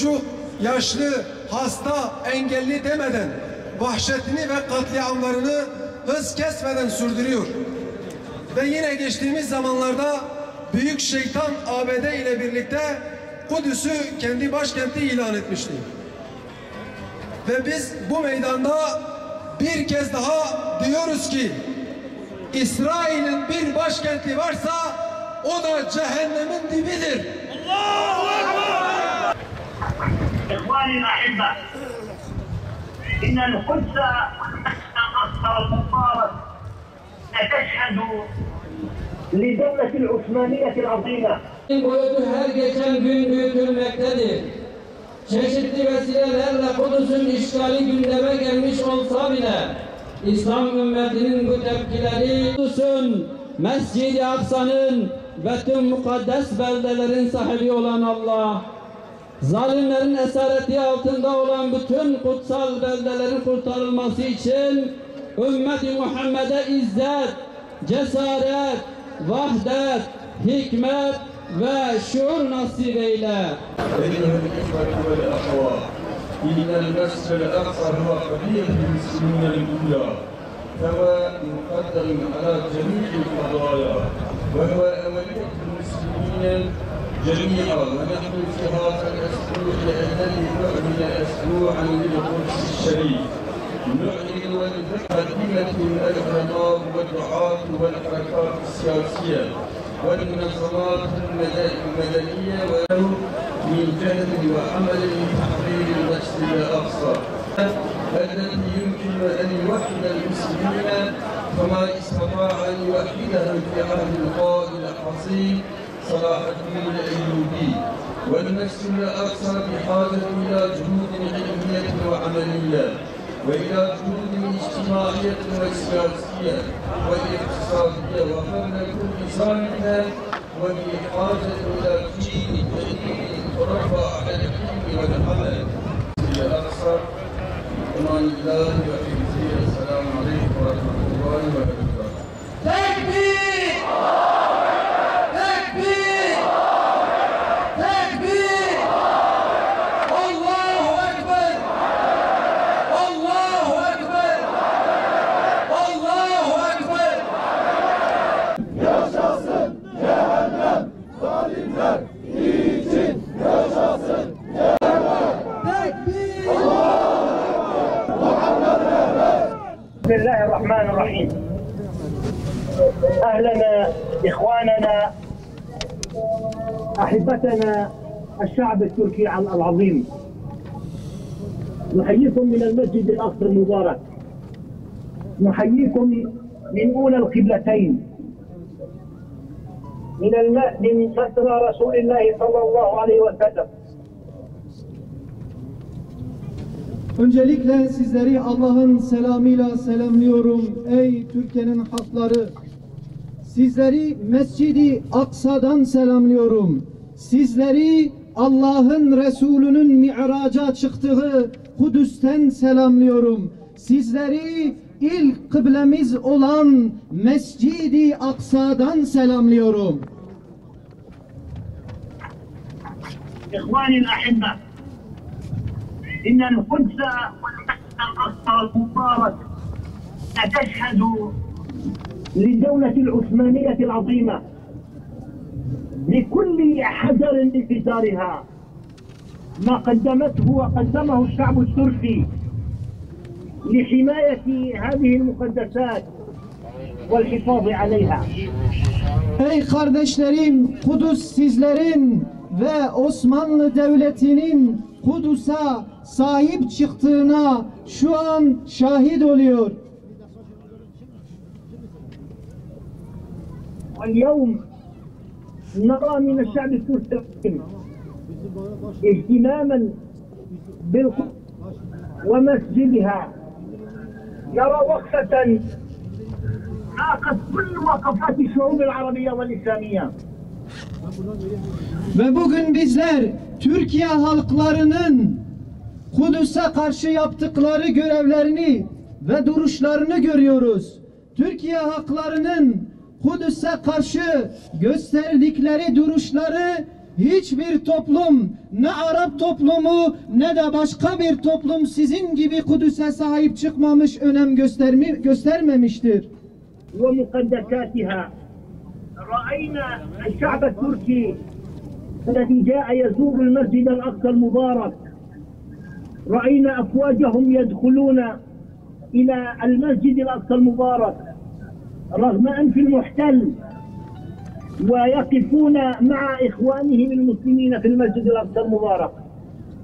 çocuk, yaşlı, hasta, engelli demeden vahşetini ve katliamlarını hız kesmeden sürdürüyor. Ve yine geçtiğimiz zamanlarda büyük şeytan ABD ile birlikte Kudüs'ü kendi başkenti ilan etmişti. Ve biz bu meydanda bir kez daha diyoruz ki İsrail'in bir başkenti varsa o da cehennemin dibidir. Allahu Ekber! İhvani الأحبة إن القدس والأقصى المبارك تشهد لدولة العثمانية العظيمة. Boyutu her geçen gün büyütülmektedir. Çeşitli vesilelerle Kudüs'ün işgali gündeme gelmiş olsa bile İslam ümmetinin bu tepkileri Kudüs'ün, Mescid-i Aksa'nın ve tüm mukaddes beldelerin sahibi olan Allah, zalimlerin esareti altında olan bütün kutsal beldelerin kurtarılması için ümmeti Muhammed'e izzet, cesaret, vahdet, hikmet ve şuur nasip eyle. إن المسجد الأقصى هو قضية المسلمين الأولى فهو مقدم على جميع القضايا وهو أولية المسلمين جميعا ونحن في هذا الأسبوع الذي نعلن أسبوعا للقدس الشريف نعلن ونقدمة من العلماء والدعاة والحركات السياسية والمنظمات المدنية من جهد وعمل لتحرير المسجد الأقصى الذي يمكن أن يوحد المسلمين كما استطاع أن يوحدهم في عهد القائد العظيم صلاح الدين الأيوبي. والمسجد الأقصى بحاجة إلى جهود علمية وعملية وإلى جهود اجتماعية وسياسية واقتصادية وفن كل صالح وبحاجة إلى جيل جديد تربى على العلم والعمل. الأقصى أمان الله وحفظه. السلام عليكم ورحمة الله وبركاته. تكبير! تكبير! تكبير! الله أكبر! الله أكبر! الله أكبر! Yaşasın cehennem, zalimler için yaşasın cehennem. Tekbir! بسم الله الرحمن الرحيم. أهلنا إخواننا أحبتنا الشعب التركي العظيم، نحييكم من المسجد الأقصى المبارك، نحييكم من أولى القبلتين، من ستر رسول الله صلى الله عليه وسلم. Öncelikle sizleri Allah'ın selamıyla selamlıyorum ey Türkiye'nin halkları. Sizleri Mescid-i Aksa'dan selamlıyorum. Sizleri Allah'ın Resulü'nün mi'raca çıktığı Kudüs'ten selamlıyorum. Sizleri ilk kıblemiz olan Mescid-i Aksa'dan selamlıyorum. إخواني الأحبة إن القدس والأقصى المبارك تشهد للدولة العثمانية العظيمة بكل حذر انتصارها ما قدمته وقدمه الشعب التركي لحماية هذه المقدسات والحفاظ عليها. Ey kardeşlerim, Kudüs sizlerin ve Osmanlı Devleti'nin Kudüs'e sahip çıktığına şu an şahit oluyor. واليوم نرى من الشعب التركي اهتماما بالقدس ومسجدها، نرى وقفة عاقت كل وقفات الشعوب العربية والإسلامية. Ve bugün bizler Türkiye halklarının Kudüs'e karşı yaptıkları görevlerini ve duruşlarını görüyoruz. Türkiye halklarının Kudüs'e karşı gösterdikleri duruşları Hiçbir toplum, ne Arap toplumu ne de başka bir toplum sizin gibi Kudüs'e sahip çıkmamış, önem göstermemiştir. ومقدساتها. رأينا الشعب التركي الذي جاء يزور المسجد الأقصى المبارك. رأينا أفواجهم يدخلون إلى المسجد الأقصى المبارك رغم أنف المحتل ويقفون مع إخوانهم المسلمين في المسجد الأقصى المبارك.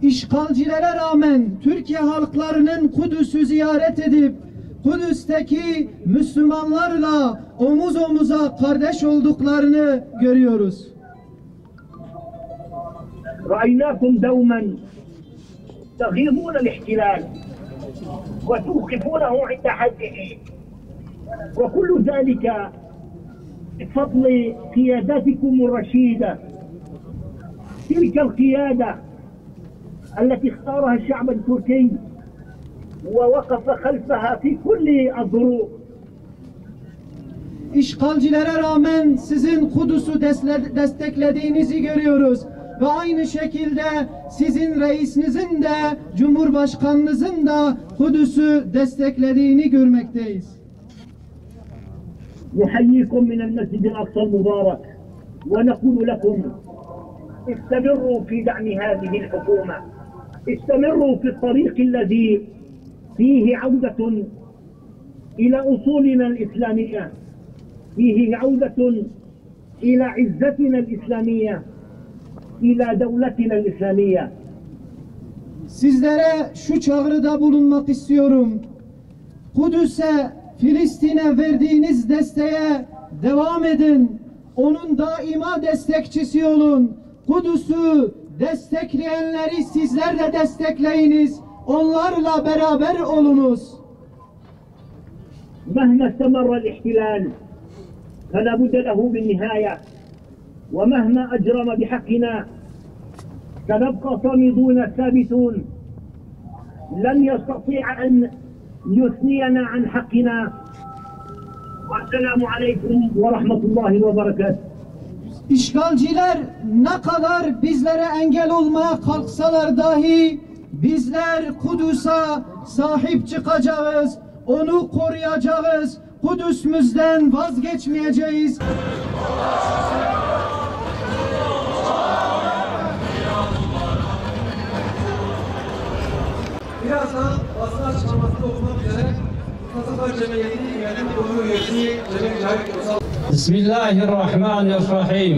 İşgalcilere rağmen Türkiye halklarının Kudüs'ü ziyaret edip Kudüs'teki Müslümanlarla omuz omuza kardeş olduklarını görüyoruz. رأيناكم دوما تغيظون الاحتلال وتوقفونه عند حده وكل ذلك بفضل قياداتكم الرشيدة. تلك القيادة التي اختارها الشعب التركي ووقف خلفها في كل الظروف. İşgalcilere rağmen sizin Kudüs'ü desteklediğinizi görüyoruz. Ve aynı şekilde sizin reisinizin de Cumhurbaşkanınızın da Kudüs'ü desteklediğini görmekteyiz. نحييكم من المسجد الأقصى المبارك ونقول لكم استمروا في دعم هذه الحكومة. استمروا في الطريق الذي فيه عودة إلى أصولنا الإسلامية. فيه عودة إلى عزتنا الإسلامية. إلى دولتنا الإسلامية. Sizlere şu çağrıda bulunmak istiyorum. Kudüs'e, Filistin'e verdiğiniz desteğe devam edin. Onun daima destekçisi olun. Kudüs'ü destekleyenleri sizler de destekleyiniz. Onlarla beraber olunuz. مهما استمر الاحتلال فلا بد له بالنهاية ومهما أجرم بحقنا سنبقى صامدون ثابتون لن يستطيع أن يثنينا عن حقنا. والسلام عليكم ورحمة الله وبركاته. İşgalciler ne kadar bizlere engel olmaya kalksalar dahi bizler Kudüs'e sahip çıkacağız, onu koruyacağız, Kudüs'ümüzden vazgeçmeyeceğiz. Birazdan basın açıklamasını okumak üzere Kazaklar Cemiyeti Yönetim Kurulu üyesi Cemil Cahit Uysal. بسم الله الرحمن الرحيم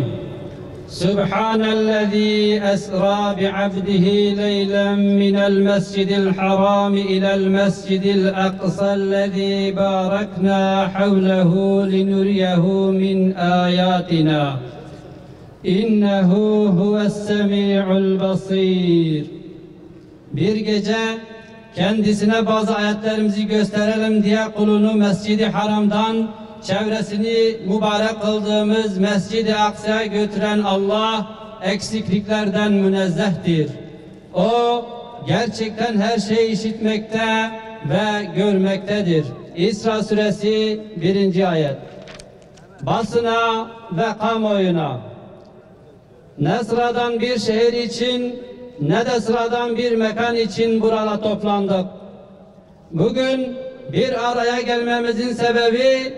سبحان الذي أسرى بعبده ليلا من المسجد الحرام إلى المسجد الأقصى الذي باركنا حوله لنريه من آياتنا إنه هو السميع البصير. Bir gece kendisine bazı ayetlerimizi gösterelim diye kulunu Mescid-i Haram'dan çevresini mübarek kıldığımız Mescid-i Aksa'ya götüren Allah eksikliklerden münezzehtir. O gerçekten her şeyi işitmekte ve görmektedir. İsra suresi 1. ayet. Basına ve kamuoyuna ne sıradan bir şehir için ne de sıradan bir mekan için burada toplandık. Bugün bir araya gelmemizin sebebi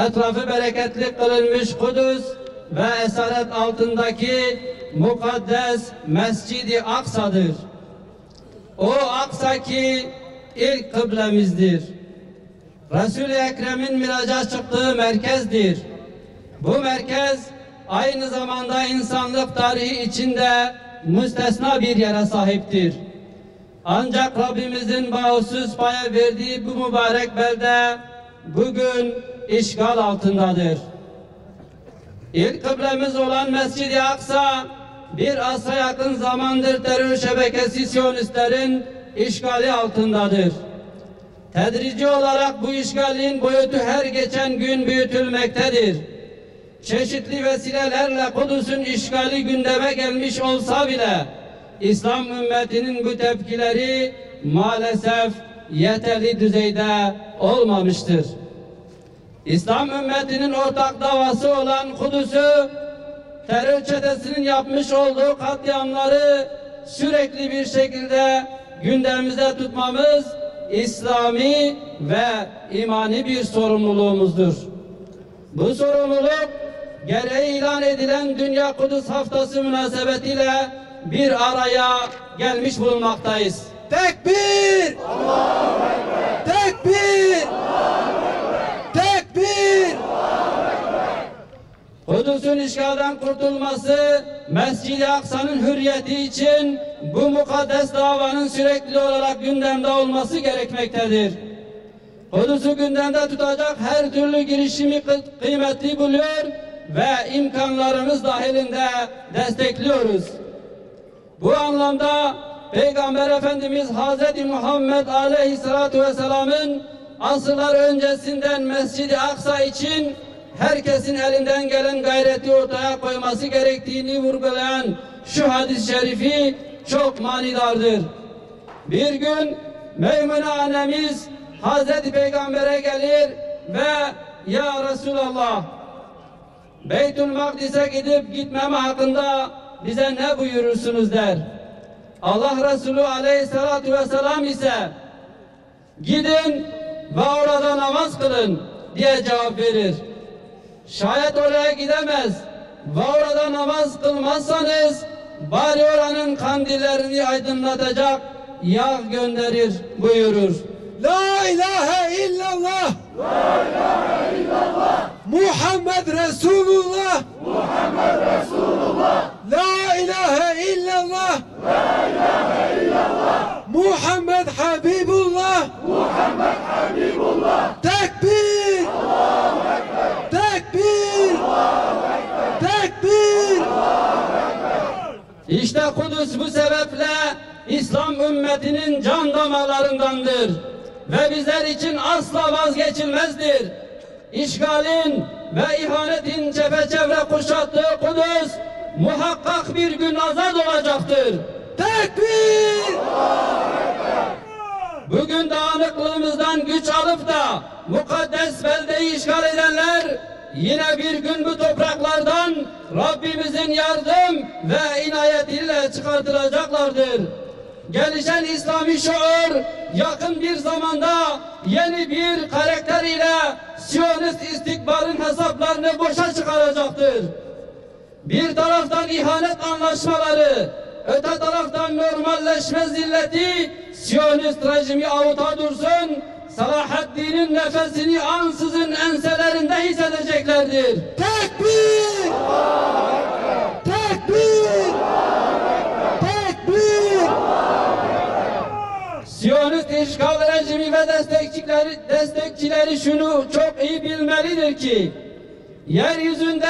etrafı bereketli kılınmış Kudüs ve esaret altındaki mukaddes Mescid-i Aksa'dır. O Aksa ki ilk kıblemizdir. Resul-i Ekrem'in miraca çıktığı merkezdir. Bu merkez aynı zamanda insanlık tarihi içinde müstesna bir yere sahiptir. Ancak Rabbimizin bağımsız paya verdiği bu mübarek belde bugün işgal altındadır. İlk kıblemiz olan Mescid-i Aksa bir asra yakın zamandır terör şebekesi Siyonistlerin işgali altındadır. Tedrici olarak bu işgalin boyutu her geçen gün büyütülmektedir. Çeşitli vesilelerle Kudüs'ün işgali gündeme gelmiş olsa bile İslam ümmetinin bu tepkileri maalesef yeterli düzeyde olmamıştır. İslam ümmetinin ortak davası olan Kudüs'ü terör çetesinin yapmış olduğu katliamları sürekli bir şekilde gündemimizde tutmamız İslami ve imani bir sorumluluğumuzdur. Bu sorumluluk gereği ilan edilen Dünya Kudüs Haftası münasebetiyle bir araya gelmiş bulunmaktayız. Tekbir! Allahu Ekber! Tekbir! Allahu Ekber! Tekbir! Kudüs'ün işgalden kurtulması, Mescid-i Aksa'nın hürriyeti için bu mukaddes davanın sürekli olarak gündemde olması gerekmektedir. Kudüs'ü gündemde tutacak her türlü girişimi kıymetli buluyor ve imkanlarımız dahilinde destekliyoruz. Bu anlamda Peygamber Efendimiz Hazreti Muhammed Aleyhisselatü Vesselam'ın asırlar öncesinden Mescid-i Aksa için herkesin elinden gelen gayreti ortaya koyması gerektiğini vurgulayan şu hadis-i şerifi çok manidardır. Bir gün Meymune annemiz Hazreti Peygamber'e gelir ve "Ya Resulallah, Beytül Makdis'e gidip gitmeme hakkında bize ne buyurursunuz?" der. Allah Resulü Aleyhisselatü Vesselam ise "Gidin ve orada namaz kılın" diye cevap verir. Şayet oraya gidemez ve orada namaz kılmazsanız bari oranın kandillerini aydınlatacak yağ gönderir buyurur. La ilahe illallah! La ilahe illallah! Muhammed Resulullah! Muhammed Resulullah! La ilahe illallah! La ilahe illallah! Muhammed Habibullah! Muhammed Habibullah! Tekbir! Allahu Ekber! Tekbir! Allahu Ekber! Tekbir! Allahu Ekber! İşte Kudüs bu sebeple İslam ümmetinin can damarlarındandır ve bizler için asla vazgeçilmezdir. İşgalin ve ihanetin çepeçevre kuşattığı Kudüs muhakkak bir gün azad olacaktır. Tekbir! Bugün dağınıklığımızdan güç alıp da mukaddes beldeyi işgal edenler yine bir gün bu topraklardan Rabbimizin yardım ve inayetiyle çıkartılacaklardır. Gelişen İslami şuur yakın bir zamanda yeni bir karakter ile Siyonist istikbarın hesaplarını boşa çıkaracaktır. Bir taraftan ihanet anlaşmaları, öte taraftan normalleşme zilleti Siyonist rejimi avuta dursun, Salahaddin'in nefesini ansızın enselerinde hissedeceklerdir. Tekbir! Tekbir! Tekbir! Siyonist işgal rejimi ve destekçileri şunu çok iyi bilmelidir ki yeryüzünde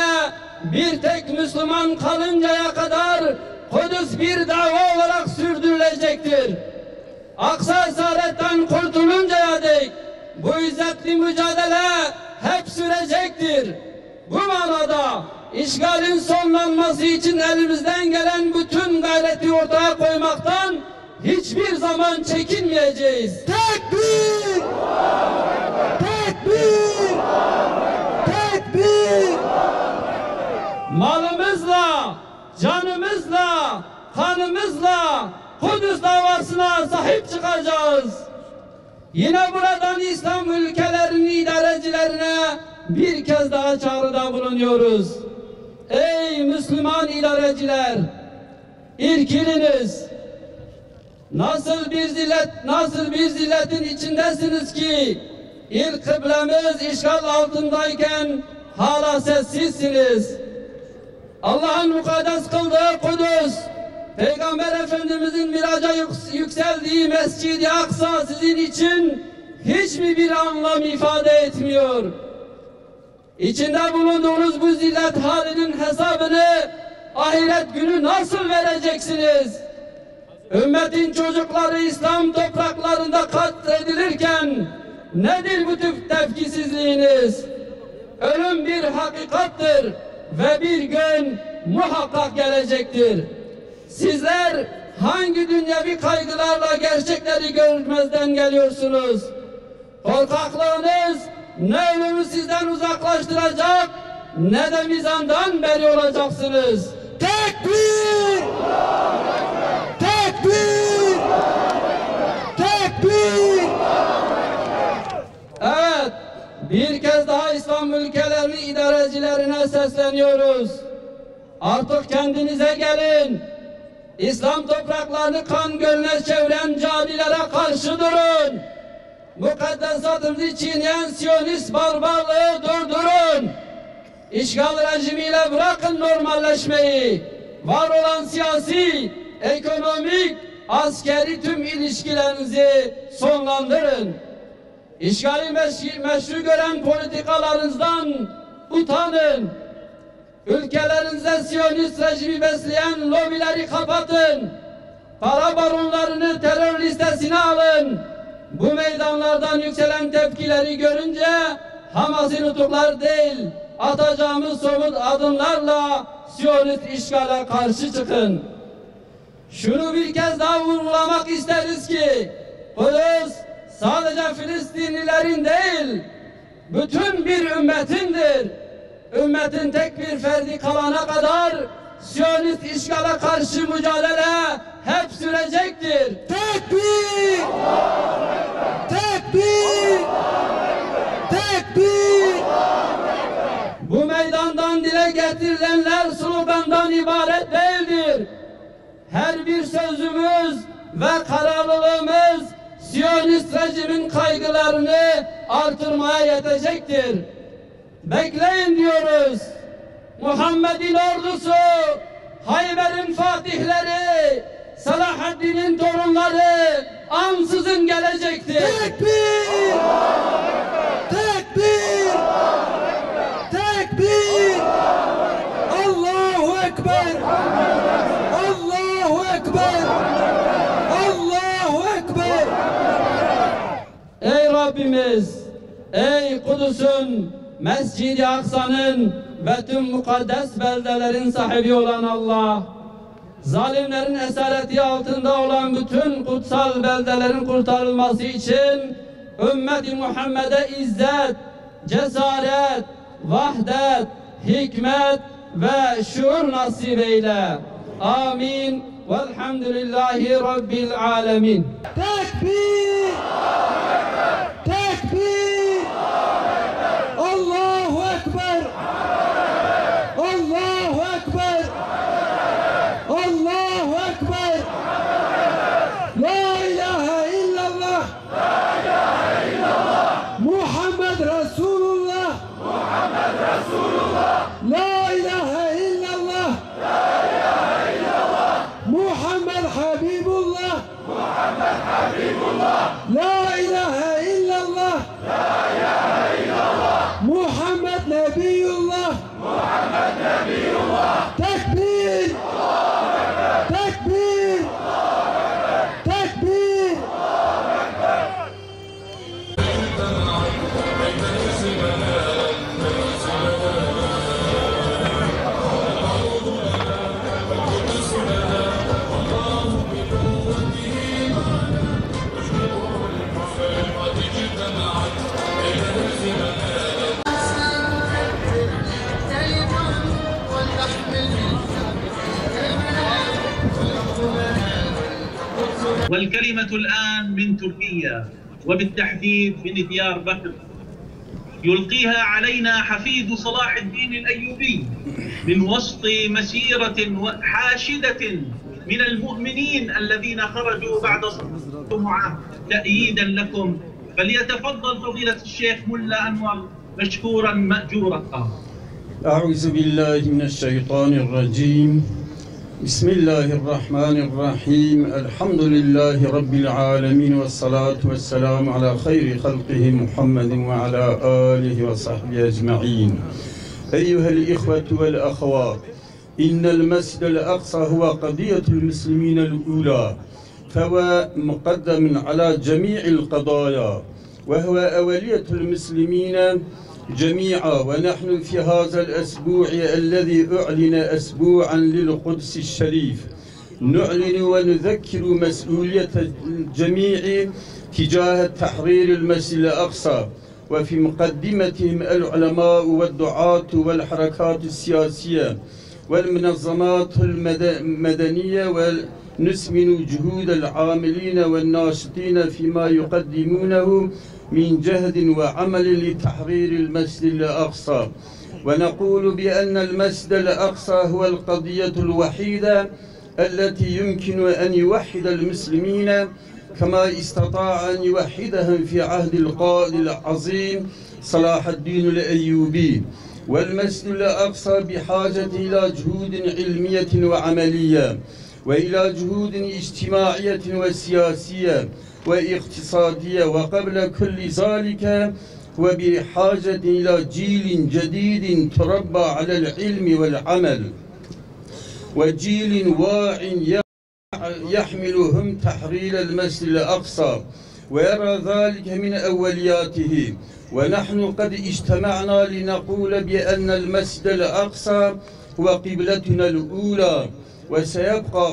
bir tek Müslüman kalıncaya kadar Kudüs bir dava olarak sürdürülecektir. Aksa esaretten kurtuluncaya dek bu izzetli mücadele hep sürecektir. Bu manada işgalin sonlanması için elimizden gelen bütün gayreti ortaya koymaktan hiçbir zaman çekinmeyeceğiz. Tekbir! Tekbir! Tekbir! Malımızla, canımızla, kanımızla Kudüs davasına sahip çıkacağız. Yine buradan İslam ülkelerinin idarecilerine bir kez daha çağrıda bulunuyoruz. Ey Müslüman idareciler, irkiliniz. Nasıl bir zilletin içindesiniz ki ilk kıblemiz işgal altındayken hala sessizsiniz. Allah'ın mukaddes kıldığı Kudüs, Peygamber Efendimizin miraca yükseldiği Mescid-i Aksa sizin için hiçbir bir anlam ifade etmiyor. İçinde bulunduğunuz bu zillet halinin hesabını ahiret günü nasıl vereceksiniz? Ümmetin çocukları İslam topraklarında katledilirken nedir bu tepkisizliğiniz? Ölüm bir hakikattır ve bir gün muhakkak gelecektir. Sizler hangi dünyevi kaygılarla gerçekleri görmezden geliyorsunuz? Korkaklığınız ne ölümü sizden uzaklaştıracak ne de mizandan beri olacaksınız. Tekbir! Tekbir! Tekbir! Evet, bir kez daha İslam ülkelerinin idarecilerine sesleniyoruz. Artık kendinize gelin. İslam topraklarını kan gölüne çeviren cadilere karşı durun. Mukaddesatımızı çiğneyen Siyonist barbarlığı durdurun. İşgal rejimiyle bırakın normalleşmeyi. Var olan siyasi, ekonomik, askeri tüm ilişkilerinizi sonlandırın. İşgali meşru gören politikalarınızdan utanın. Ülkelerinizde Siyonist rejimi besleyen lobileri kapatın. Para baronlarını terör listesine alın. Bu meydanlardan yükselen tepkileri görünce Hamas'ın nutuklar değil, atacağımız somut adımlarla Siyonist işgale karşı çıkın. Şunu bir kez daha vurgulamak isteriz ki Kudüs sadece Filistinlilerin değil, bütün bir ümmetindir. Ümmetin tek bir ferdi kalana kadar Siyonist işgale karşı mücadele hep sürecektir. Tekbir! Tekbir! Tekbir! Bu meydandan dile getirilenler slogandan ibaret değildir. Her bir sözümüz ve kararlılığımız Siyonist rejimin kaygılarını artırmaya yetecektir. Bekleyin diyoruz. Muhammed'in ordusu, Hayber'in fatihleri, Selahaddin'in torunları ansızın gelecektir. Tekbir! Tekbir! Tekbir! Allahu Ekber! Allahu Ekber! Allahu Ekber! Ey Rabbimiz, ey Kudüs'ün, Mescid-i Aksa'nın ve tüm mukaddes beldelerin sahibi olan Allah, zalimlerin esareti altında olan bütün kutsal beldelerin kurtarılması için ümmeti Muhammed'e izzet, cesaret, vahdet, hikmet ve şuur nasip eyle. Amin. Velhamdülillahi Rabbil alemin. Tekbir! Tekbir! Allahu Ekber! Allahu Ekber! Allahu Ekber! La ilahe illallah! Muhammed Resulullah! La ilahe illallah! Muhammed Habibullah! La ilahe illallah! Muhammed Nebiyullah! Tekbir! Tekbir! Tekbir! والكلمة الآن من تركيا وبالتحديد من ديار بكر يلقيها علينا حفيد صلاح الدين الأيوبي من وسط مسيرة حاشدة من المؤمنين الذين خرجوا بعد الجمعة تأييدا لكم. فليتفضل فضيلة الشيخ ملا أنور مشكورا مأجورا. أعوذ بالله من الشيطان الرجيم. بسم الله الرحمن الرحيم. الحمد لله رب العالمين والصلاة والسلام على خير خلقه محمد وعلى آله وصحبه أجمعين. أيها الإخوة والأخوات، إن المسجد الأقصى هو قضية المسلمين الأولى، فهو مقدم على جميع القضايا، وهو أولية المسلمين جميعا. ونحن في هذا الأسبوع الذي أعلن أسبوعا للقدس الشريف نعلن ونذكر مسؤولية الجميع تجاه تحرير المسجد الأقصى وفي مقدمتهم العلماء والدعاة والحركات السياسية والمنظمات المدنية، ونثمن جهود العاملين والناشطين فيما يقدمونه من جهد وعمل لتحرير المسجد الأقصى. ونقول بأن المسجد الأقصى هو القضية الوحيدة التي يمكن أن يوحد المسلمين كما استطاع أن يوحدهم في عهد القائد العظيم صلاح الدين الأيوبي. والمسجد الأقصى بحاجة إلى جهود علمية وعملية، وإلى جهود اجتماعية وسياسية واقتصادية، وقبل كل ذلك هو بحاجة إلى جيل جديد تربى على العلم والعمل، وجيل واع يحملهم تحرير المسجد الأقصى ويرى ذلك من أولياته. ونحن قد اجتمعنا لنقول بأن المسجد الأقصى هو قبلتنا الأولى وسيبقى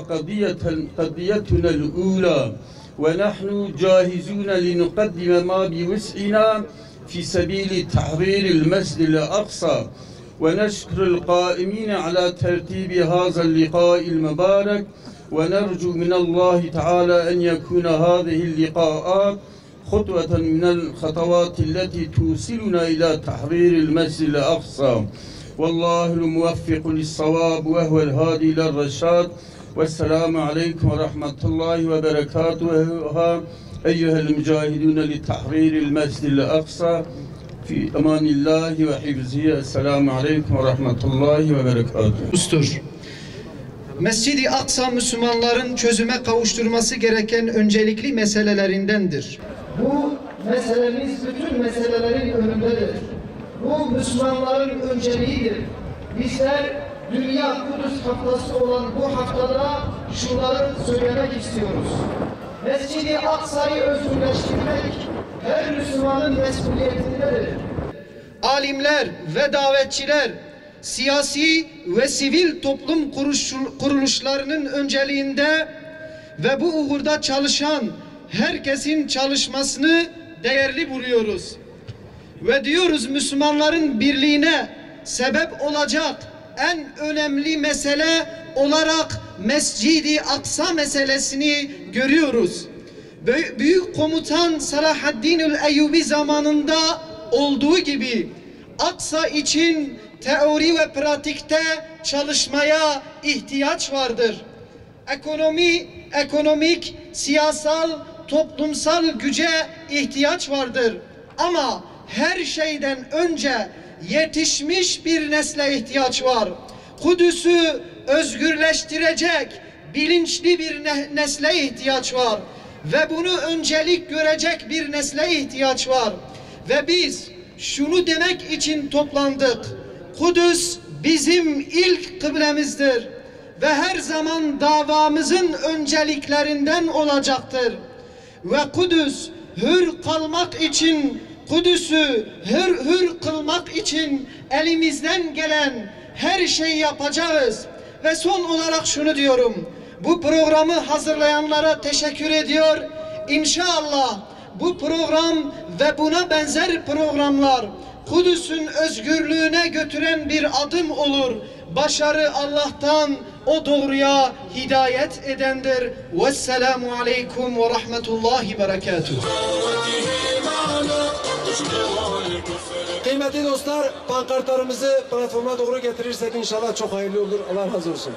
قضيتنا الأولى، ونحن جاهزون لنقدم ما بوسعنا في سبيل تحرير المسجد الأقصى. ونشكر القائمين على ترتيب هذا اللقاء المبارك، ونرجو من الله تعالى أن يكون هذه اللقاءات خطوة من الخطوات التي توصلنا إلى تحرير المسجد الأقصى. والله الموفق للصواب وهو الهادي إلى الرشاد. والسلام عليكم ورحمة الله وبركاته أيها المجاهدون لتحرير المسجد الأقصى في أمان الله وحفظه. السلام عليكم ورحمة الله وبركاته. Mescid-i Aksa Müslümanların çözüme kavuşturması gereken öncelikli meselelerindendir. Bu meselemiz bütün meselelerin önündedir. Bu Müslümanların önceliğidir. Bizler Dünya Kudüs Haftası olan bu haftada şunları söylemek istiyoruz. Mescid-i Aksa'yı özgürleştirmek her Müslümanın mesuliyetindedir. Alimler ve davetçiler, siyasi ve sivil toplum kuruluşlarının önceliğinde ve bu uğurda çalışan herkesin çalışmasını değerli buluyoruz. Ve diyoruz Müslümanların birliğine sebep olacak en önemli mesele olarak Mescid-i Aksa meselesini görüyoruz. Büyük komutan Salahaddin Eyyubi zamanında olduğu gibi Aksa için teori ve pratikte çalışmaya ihtiyaç vardır. Ekonomik, siyasal, toplumsal güce ihtiyaç vardır. Ama her şeyden önce yetişmiş bir nesle ihtiyaç var. Kudüs'ü özgürleştirecek bilinçli bir nesle ihtiyaç var. Ve bunu öncelik görecek bir nesle ihtiyaç var. Ve biz şunu demek için toplandık. Kudüs bizim ilk kıblemizdir ve her zaman davamızın önceliklerinden olacaktır. Ve Kudüs hür kalmak için, Kudüs'ü hür kılmak için elimizden gelen her şeyi yapacağız. Ve son olarak şunu diyorum. Bu programı hazırlayanlara teşekkür ediyor. İnşallah bu program ve buna benzer programlar Kudüs'ün özgürlüğüne götüren bir adım olur. Başarı Allah'tan, o doğruya hidayet edendir. Vesselamu aleyküm ve rahmetullahi berekatuhu. Kıymetli dostlar, pankartlarımızı platforma doğru getirirsek inşallah çok hayırlı olur. Allah razı olsun.